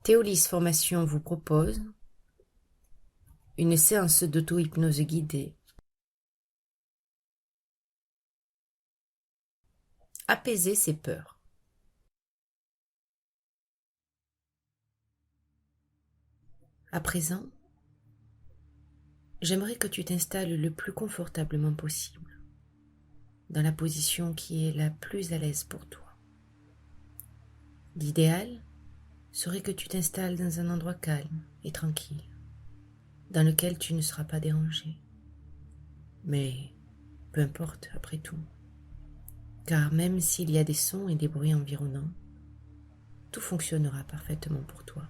Théolis Formation vous propose une séance d'auto-hypnose guidée. Apaiser ses peurs. À présent, j'aimerais que tu t'installes le plus confortablement possible, dans la position qui est la plus à l'aise pour toi. L'idéal serait que tu t'installes dans un endroit calme et tranquille, dans lequel tu ne seras pas dérangé. Mais peu importe après tout, car même s'il y a des sons et des bruits environnants, tout fonctionnera parfaitement pour toi.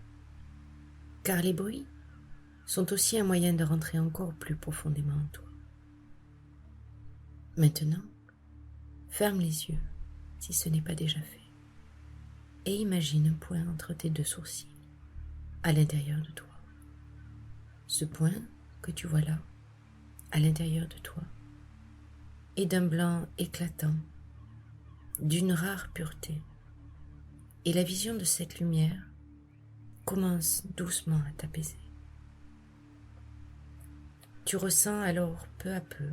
Car les bruits sont aussi un moyen de rentrer encore plus profondément en toi. Maintenant, ferme les yeux si ce n'est pas déjà fait et imagine un point entre tes deux sourcils, à l'intérieur de toi. Ce point que tu vois là, à l'intérieur de toi, est d'un blanc éclatant, d'une rare pureté, et la vision de cette lumière commence doucement à t'apaiser. Tu ressens alors peu à peu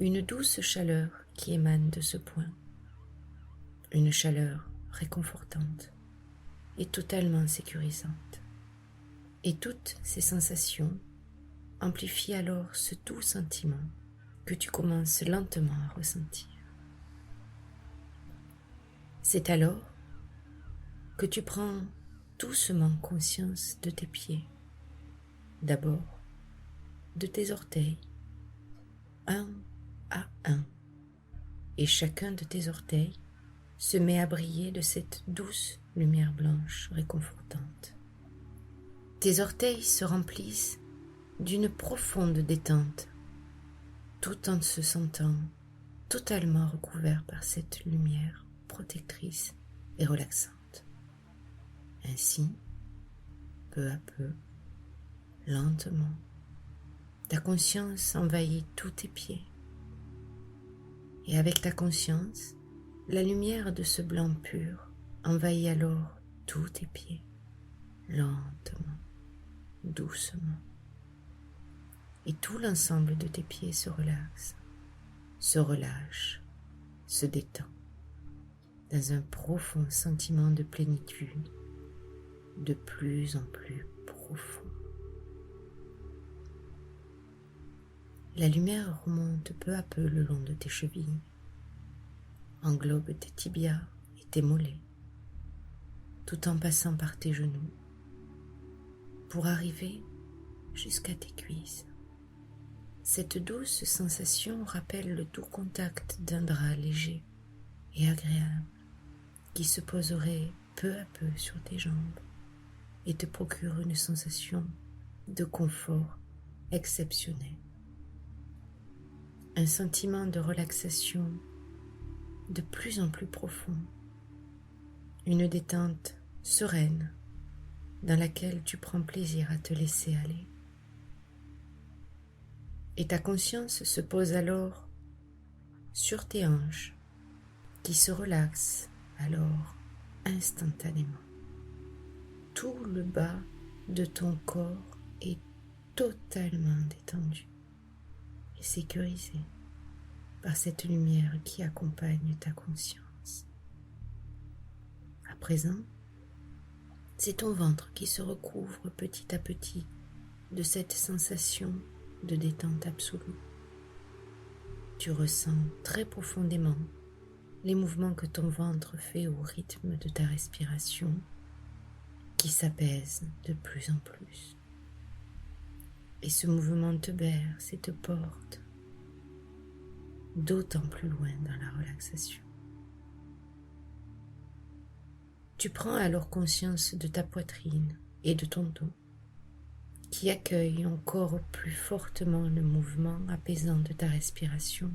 une douce chaleur qui émane de ce point, une chaleur réconfortante et totalement sécurisante. Et toutes ces sensations amplifient alors ce doux sentiment que tu commences lentement à ressentir. C'est alors que tu prends doucement conscience de tes pieds, d'abord de tes orteils, un à un, et chacun de tes orteils se met à briller de cette douce lumière blanche réconfortante. Tes orteils se remplissent d'une profonde détente, tout en se sentant totalement recouvert par cette lumière protectrice et relaxante. Ainsi, peu à peu, lentement, ta conscience envahit tous tes pieds. Et avec ta conscience, la lumière de ce blanc pur envahit alors tous tes pieds, lentement, doucement. Et tout l'ensemble de tes pieds se relaxe, se relâche, se détend, dans un profond sentiment de plénitude, de plus en plus profond. La lumière remonte peu à peu le long de tes chevilles, englobe tes tibias et tes mollets, tout en passant par tes genoux, pour arriver jusqu'à tes cuisses. Cette douce sensation rappelle le doux contact d'un drap léger et agréable qui se poserait peu à peu sur tes jambes et te procure une sensation de confort exceptionnel. Un sentiment de relaxation de plus en plus profond, une détente sereine dans laquelle tu prends plaisir à te laisser aller. Et ta conscience se pose alors sur tes hanches qui se relaxent alors instantanément. Tout le bas de ton corps est totalement détendu et sécurisé par cette lumière qui accompagne ta conscience. À présent, c'est ton ventre qui se recouvre petit à petit de cette sensation de détente absolue. Tu ressens très profondément les mouvements que ton ventre fait au rythme de ta respiration qui s'apaise de plus en plus. Et ce mouvement te berce et te porte d'autant plus loin dans la relaxation. Tu prends alors conscience de ta poitrine et de ton dos qui accueillent encore plus fortement le mouvement apaisant de ta respiration.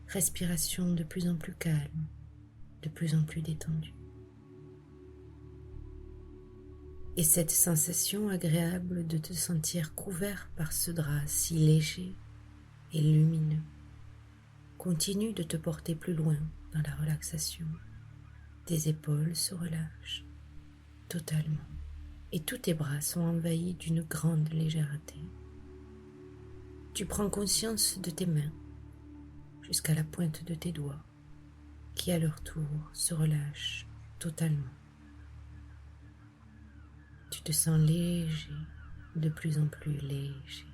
Respiration de plus en plus calme, de plus en plus détendue. Et cette sensation agréable de te sentir couvert par ce drap si léger et lumineux continue de te porter plus loin dans la relaxation. Tes épaules se relâchent, totalement et tous tes bras sont envahis d'une grande légèreté. Tu prends conscience de tes mains jusqu'à la pointe de tes doigts qui à leur tour se relâchent totalement. Tu te sens léger, de plus en plus léger.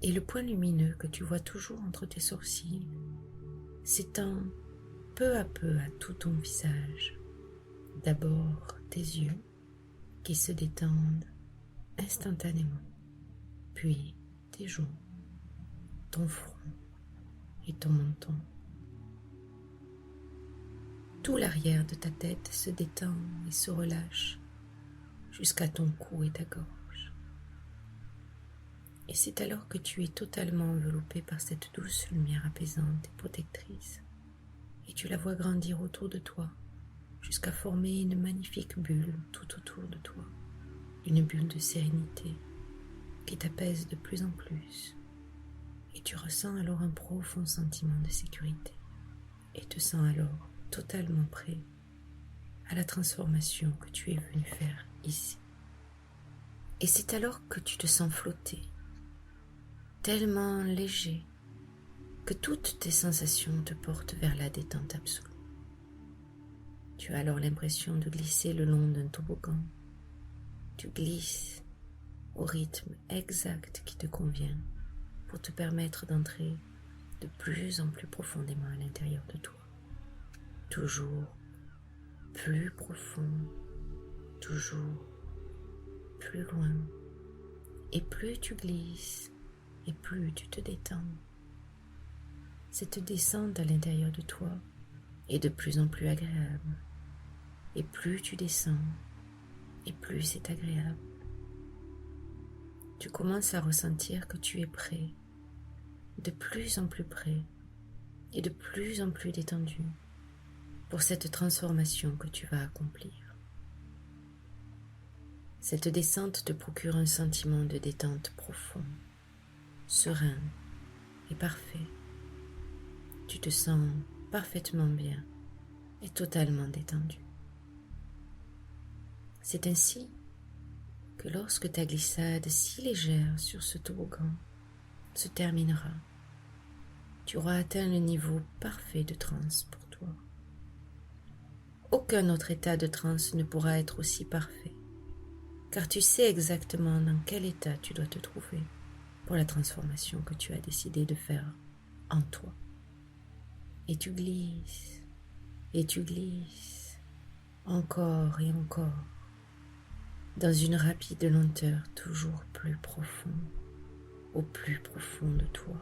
Et le point lumineux que tu vois toujours entre tes sourcils s'étend peu à peu à tout ton visage. D'abord tes yeux qui se détendent instantanément, puis tes joues, ton front et ton menton. Tout l'arrière de ta tête se détend et se relâche jusqu'à ton cou et ta gorge. Et c'est alors que tu es totalement enveloppé par cette douce lumière apaisante et protectrice. Et tu la vois grandir autour de toi jusqu'à former une magnifique bulle tout autour de toi. Une bulle de sérénité qui t'apaise de plus en plus. Et tu ressens alors un profond sentiment de sécurité. Et te sens alors totalement prêt à la transformation que tu es venu faire ici. Et c'est alors que tu te sens flotter, tellement léger que toutes tes sensations te portent vers la détente absolue. Tu as alors l'impression de glisser le long d'un toboggan. Tu glisses au rythme exact qui te convient pour te permettre d'entrer de plus en plus profondément à l'intérieur de toi. Toujours plus profond, toujours plus loin. Et plus tu glisses, et plus tu te détends. Cette descente à l'intérieur de toi est de plus en plus agréable. Et plus tu descends, et plus c'est agréable. Tu commences à ressentir que tu es prêt, de plus en plus prêt, et de plus en plus détendu pour cette transformation que tu vas accomplir. Cette descente te procure un sentiment de détente profond, serein et parfait. Tu te sens parfaitement bien et totalement détendu. C'est ainsi que lorsque ta glissade si légère sur ce toboggan se terminera, tu auras atteint le niveau parfait de transe pour toi. Aucun autre état de transe ne pourra être aussi parfait, car tu sais exactement dans quel état tu dois te trouver pour la transformation que tu as décidé de faire en toi. Et tu glisses, encore et encore, dans une rapide lenteur toujours plus profonde, au plus profond de toi.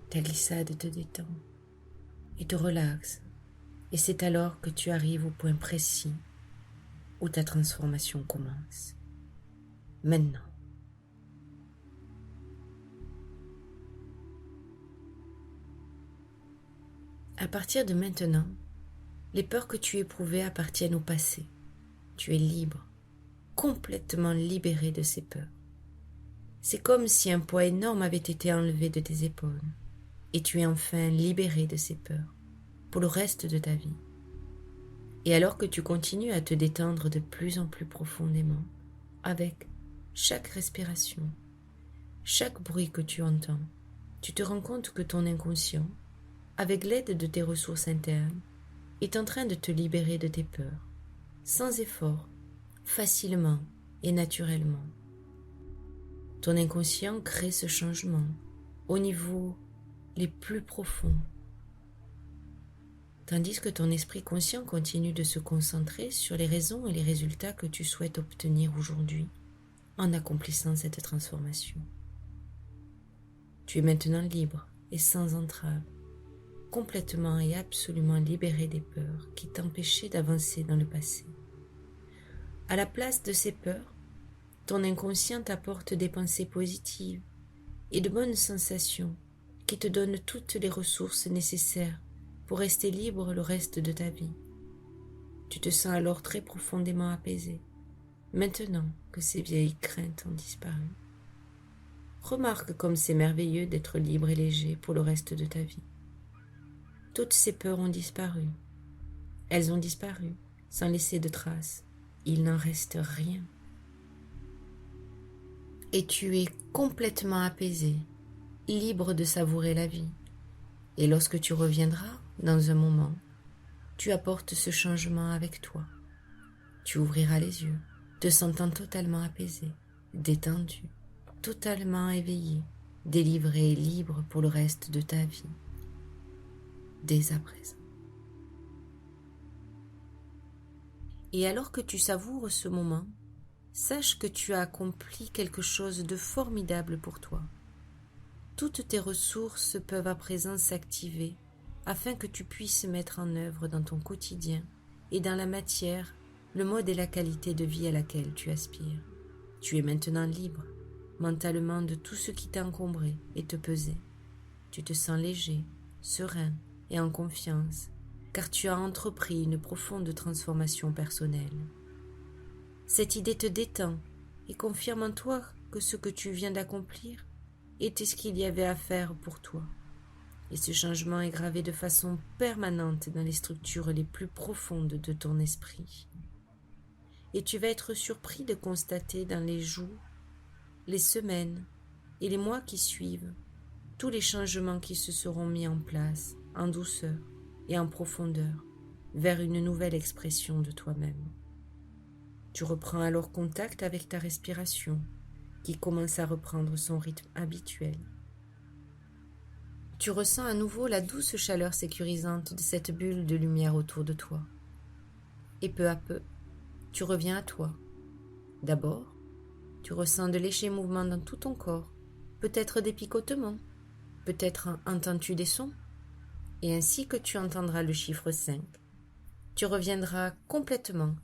Ta glissade te détend et te relaxe, et c'est alors que tu arrives au point précis où ta transformation commence. Maintenant. À partir de maintenant, les peurs que tu éprouvais appartiennent au passé. Tu es libre, complètement libéré de ces peurs. C'est comme si un poids énorme avait été enlevé de tes épaules, et tu es enfin libéré de ces peurs pour le reste de ta vie. Et alors que tu continues à te détendre de plus en plus profondément, avec chaque respiration, chaque bruit que tu entends, tu te rends compte que ton inconscient, avec l'aide de tes ressources internes, est en train de te libérer de tes peurs, sans effort, facilement et naturellement. Ton inconscient crée ce changement au niveau les plus profonds, tandis que ton esprit conscient continue de se concentrer sur les raisons et les résultats que tu souhaites obtenir aujourd'hui en accomplissant cette transformation. Tu es maintenant libre et sans entrave, complètement et absolument libéré des peurs qui t'empêchaient d'avancer dans le passé. À la place de ces peurs, ton inconscient t'apporte des pensées positives et de bonnes sensations qui te donnent toutes les ressources nécessaires pour rester libre le reste de ta vie. Tu te sens alors très profondément apaisé, maintenant que ces vieilles craintes ont disparu. Remarque comme c'est merveilleux d'être libre et léger pour le reste de ta vie. Toutes ces peurs ont disparu. Elles ont disparu, sans laisser de traces. Il n'en reste rien. Et tu es complètement apaisé, libre de savourer la vie. Et lorsque tu reviendras, dans un moment, tu apportes ce changement avec toi. Tu ouvriras les yeux, te sentant totalement apaisé, détendu, totalement éveillé, délivré et libre pour le reste de ta vie, dès à présent. Et alors que tu savoures ce moment, sache que tu as accompli quelque chose de formidable pour toi. Toutes tes ressources peuvent à présent s'activer afin que tu puisses mettre en œuvre dans ton quotidien et dans la matière le mode et la qualité de vie à laquelle tu aspires. Tu es maintenant libre, mentalement, de tout ce qui t'encombrait et te pesait. Tu te sens léger, serein et en confiance, car tu as entrepris une profonde transformation personnelle. Cette idée te détend et confirme en toi que ce que tu viens d'accomplir était ce qu'il y avait à faire pour toi. Et ce changement est gravé de façon permanente dans les structures les plus profondes de ton esprit. Et tu vas être surpris de constater dans les jours, les semaines et les mois qui suivent tous les changements qui se seront mis en place en douceur et en profondeur vers une nouvelle expression de toi-même. Tu reprends alors contact avec ta respiration qui commence à reprendre son rythme habituel. Tu ressens à nouveau la douce chaleur sécurisante de cette bulle de lumière autour de toi. Et peu à peu, tu reviens à toi. D'abord, tu ressens de légers mouvements dans tout ton corps, peut-être des picotements, peut-être entends-tu des sons, et ainsi que tu entendras le chiffre 5, tu reviendras complètement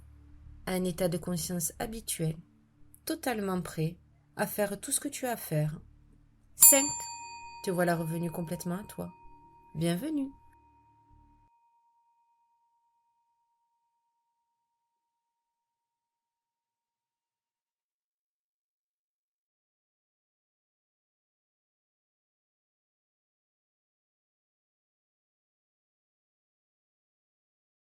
à un état de conscience habituel, totalement prêt à faire tout ce que tu as à faire. 5, te voilà revenu complètement à toi. Bienvenue.